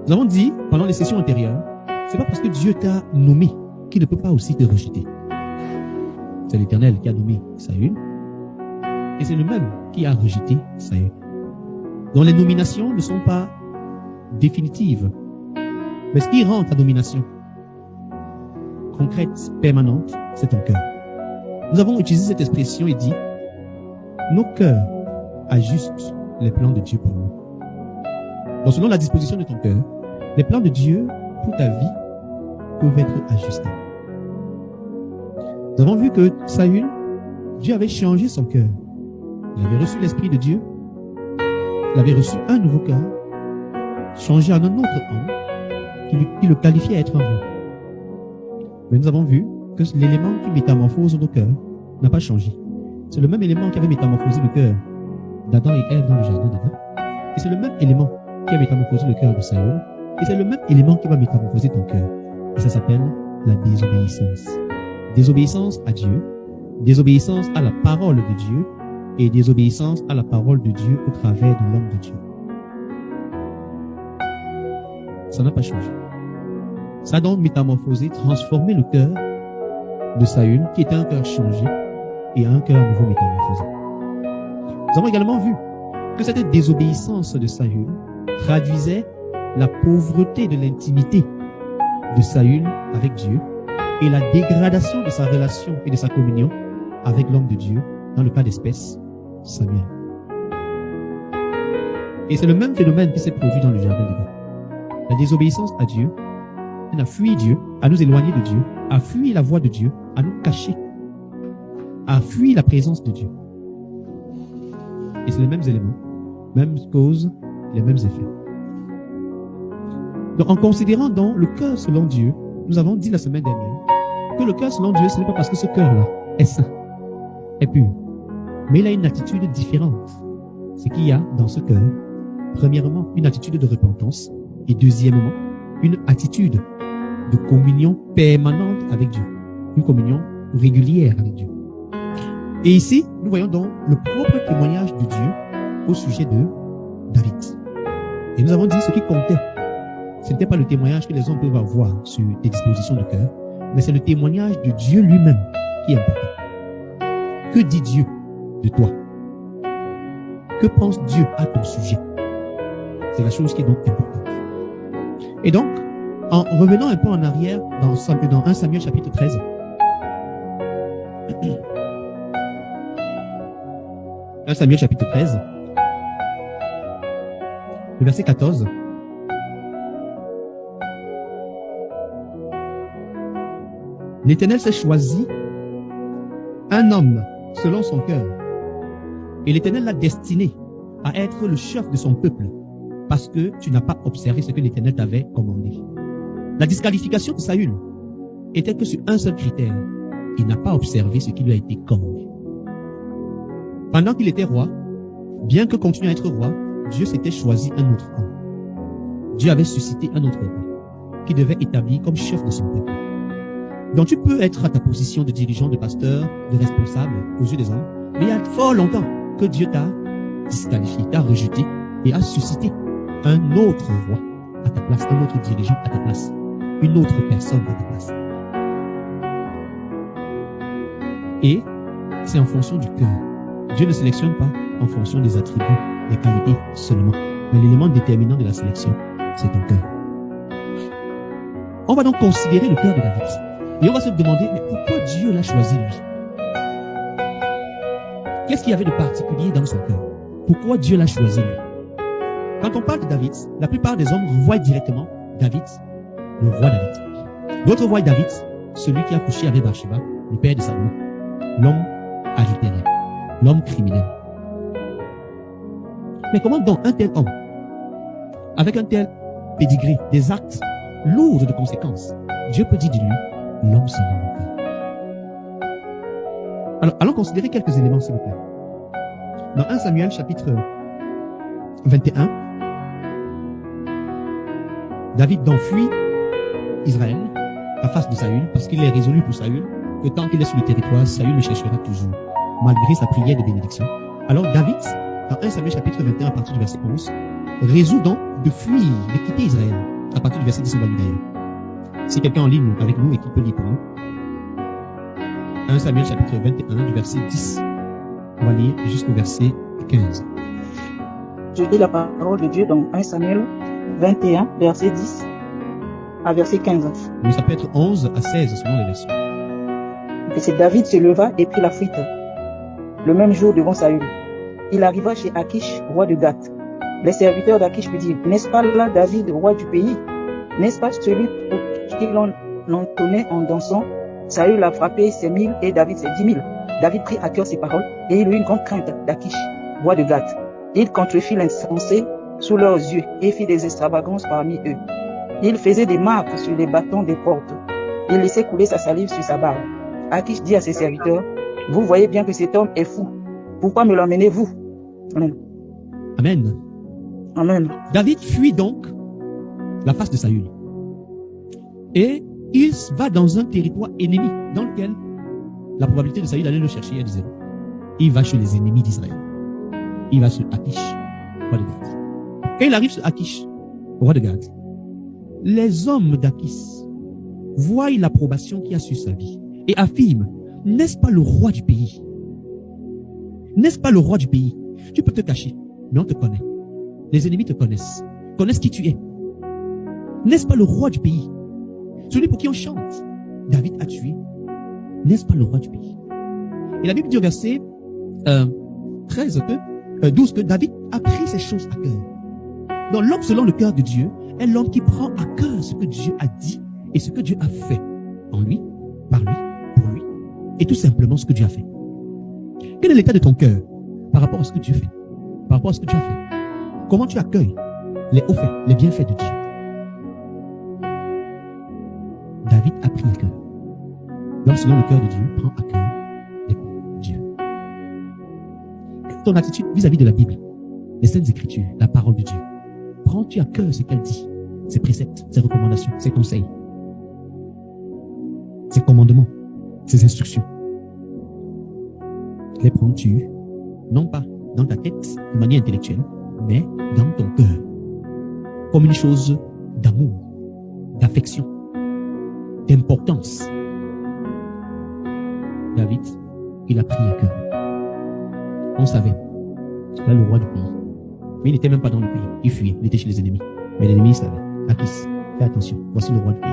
Nous avons dit, pendant les sessions antérieures, c'est pas parce que Dieu t'a nommé qu'il ne peut pas aussi te rejeter. C'est l'Éternel qui a nommé Saül, et c'est le même qui a rejeté Saül. Donc les nominations ne sont pas définitives. Mais ce qui rend ta nomination concrète, permanente, c'est ton cœur. Nous avons utilisé cette expression et dit, nos cœurs ajustent les plans de Dieu pour nous. Donc selon la disposition de ton cœur, les plans de Dieu pour ta vie peuvent être ajustés. Nous avons vu que Saül, Dieu avait changé son cœur. Il avait reçu l'Esprit de Dieu. Il avait reçu un nouveau cœur, changé en un autre homme, qui le qualifiait à être un roi. Mais nous avons vu que l'élément qui métamorphose nos cœurs n'a pas changé. C'est le même élément qui avait métamorphosé le cœur d'Adam et Ève dans le jardin d'Éden. Et c'est le même élément qui a métamorphosé le cœur de Saül. Et c'est le même élément qui va métamorphoser ton cœur. Et ça s'appelle la désobéissance. Désobéissance à Dieu, désobéissance à la parole de Dieu et désobéissance à la parole de Dieu au travers de l'homme de Dieu. Ça n'a pas changé. Ça a donc métamorphosé, transformé le cœur de Saül, qui était un cœur changé, et un cœur nouveau métamorphosé. Nous avons également vu que cette désobéissance de Saül traduisait la pauvreté de l'intimité de Saül avec Dieu et la dégradation de sa relation et de sa communion avec l'homme de Dieu, dans le cas d'espèce, Samuel. Et c'est le même phénomène qui s'est produit dans le jardin d'Éden. La désobéissance à Dieu, à fuir Dieu, à nous éloigner de Dieu, à fuir la voix de Dieu, à nous cacher, à fuir la présence de Dieu. Et c'est les mêmes éléments, mêmes causes, les mêmes effets. Donc, en considérant donc le cœur selon Dieu, nous avons dit la semaine dernière que le cœur selon Dieu, ce n'est pas parce que ce cœur-là est saint, est pur, mais il a une attitude différente. Ce qu'il y a dans ce cœur, premièrement, une attitude de repentance, et deuxièmement, une attitude de communion permanente avec Dieu, une communion régulière avec Dieu. Et ici, nous voyons donc le propre témoignage de Dieu au sujet de David. Et nous avons dit ce qui comptait. Ce n'était pas le témoignage que les hommes peuvent avoir sur tes dispositions de cœur, mais c'est le témoignage de Dieu lui-même qui est important. Que dit Dieu de toi? Que pense Dieu à ton sujet? C'est la chose qui est donc importante. Et donc, en revenant un peu en arrière dans 1 Samuel chapitre 13, 1 Samuel chapitre 13, le verset 14, l'Éternel s'est choisi un homme selon son cœur, et l'Éternel l'a destiné à être le chef de son peuple, parce que tu n'as pas observé ce que l'Éternel t'avait commandé. La disqualification de Saül était que sur un seul critère, il n'a pas observé ce qui lui a été commandé. Pendant qu'il était roi, bien que continuant à être roi, Dieu s'était choisi un autre homme. Dieu avait suscité un autre roi qui devait établir comme chef de son peuple. Donc tu peux être à ta position de dirigeant, de pasteur, de responsable aux yeux des hommes, mais il y a fort longtemps que Dieu t'a disqualifié, t'a rejeté et a suscité un autre roi à ta place, un autre dirigeant à ta place, une autre personne à ta place. Et c'est en fonction du cœur. Dieu ne sélectionne pas en fonction des attributs, des qualités seulement. Mais l'élément déterminant de la sélection, c'est ton cœur. On va donc considérer le cœur de David. Et on va se demander, mais pourquoi Dieu l'a choisi lui? Qu'est-ce qu'il y avait de particulier dans son cœur? Pourquoi Dieu l'a choisi lui? Quand on parle de David, la plupart des hommes voient directement David, le roi David. D'autres voient David, celui qui a couché avec Bathsheba, le père de Salomon, l'homme adultérien, l'homme criminel. Mais comment donc un tel homme, avec un tel pédigré, des actes lourds de conséquences, Dieu peut dire de lui, l'homme selon mon cœur? Alors, allons considérer quelques éléments, s'il vous plaît. Dans 1 Samuel, chapitre 21, David donc fuit Israël à face de Saül, parce qu'il est résolu pour Saül que tant qu'il est sur le territoire, Saül le cherchera toujours, malgré sa prière de bénédiction. Alors David, dans 1 Samuel chapitre 21, à partir du verset 11, résout donc de fuir, de quitter Israël, À partir du verset 10, on va lire d'ailleurs. Si quelqu'un en ligne avec nous et qui peut lire pour nous. 1 Samuel chapitre 21 du verset 10. On va lire jusqu'au verset 15. Je lis la parole de Dieu dans 1 Samuel 21, verset 10 à verset 15. Mais ça peut être 11 à 16 selon les versions. Et c'est David se leva et prit la fuite le même jour devant Saül. Il arriva chez Akish, roi de Gath. Les serviteurs d'Akish lui dirent, n'est-ce pas là David, roi du pays? N'est-ce pas celui pour qui l'on entonnait en dansant? Saül a frappé ses 1000 et David ses 10 000. David prit à cœur ces paroles et il eut une grande crainte d'Akish, roi de Gath. Il contrefit l'insensé sous leurs yeux et fit des extravagances parmi eux. Il faisait des marques sur les bâtons des portes. Il laissait couler sa salive sur sa barbe. Akish dit à ses serviteurs, vous voyez bien que cet homme est fou. Pourquoi me l'emmenez-vous? Amen. Amen. Amen. David fuit donc la face de Saül. Et il va dans un territoire ennemi dans lequel la probabilité de Saül d'aller le chercher est de 0. Il va chez les ennemis d'Israël. Il va sur Akish, roi de Gath. Quand il arrive sur Akish, roi de Gath, les hommes d'Akish voient l'approbation qu'il y a sur sa vie et affirment, n'est-ce pas le roi du pays? N'est-ce pas le roi du pays? Tu peux te cacher, mais on te connaît. Les ennemis te connaissent qui tu es. N'est-ce pas le roi du pays? Celui pour qui on chante. David a tué. N'est-ce pas le roi du pays? Et la Bible dit au verset 12 que David a pris ces choses à cœur. Donc l'homme selon le cœur de Dieu est l'homme qui prend à cœur ce que Dieu a dit et ce que Dieu a fait en lui, par lui, pour lui, et tout simplement ce que Dieu a fait. Quel est l'état de ton cœur par rapport à ce que Dieu fait, par rapport à ce que tu as fait? Comment tu accueilles les hauts faits, les bienfaits de Dieu? David a pris à cœur. L'homme selon le cœur de Dieu prend à cœur Dieu. Ton attitude vis-à-vis de la Bible, les saintes écritures, la parole de Dieu, prends-tu à cœur ce qu'elle dit, ses préceptes, ses recommandations, ses conseils, ses commandements, ses instructions? Les prends-tu, non pas dans ta tête de manière intellectuelle, mais dans ton cœur, comme une chose d'amour, d'affection, d'importance? David, il a pris à cœur. On savait, là le roi du pays, mais il n'était même pas dans le pays, il fuyait, il était chez les ennemis. Mais l'ennemi savait, Akis, fais attention, voici le roi du pays.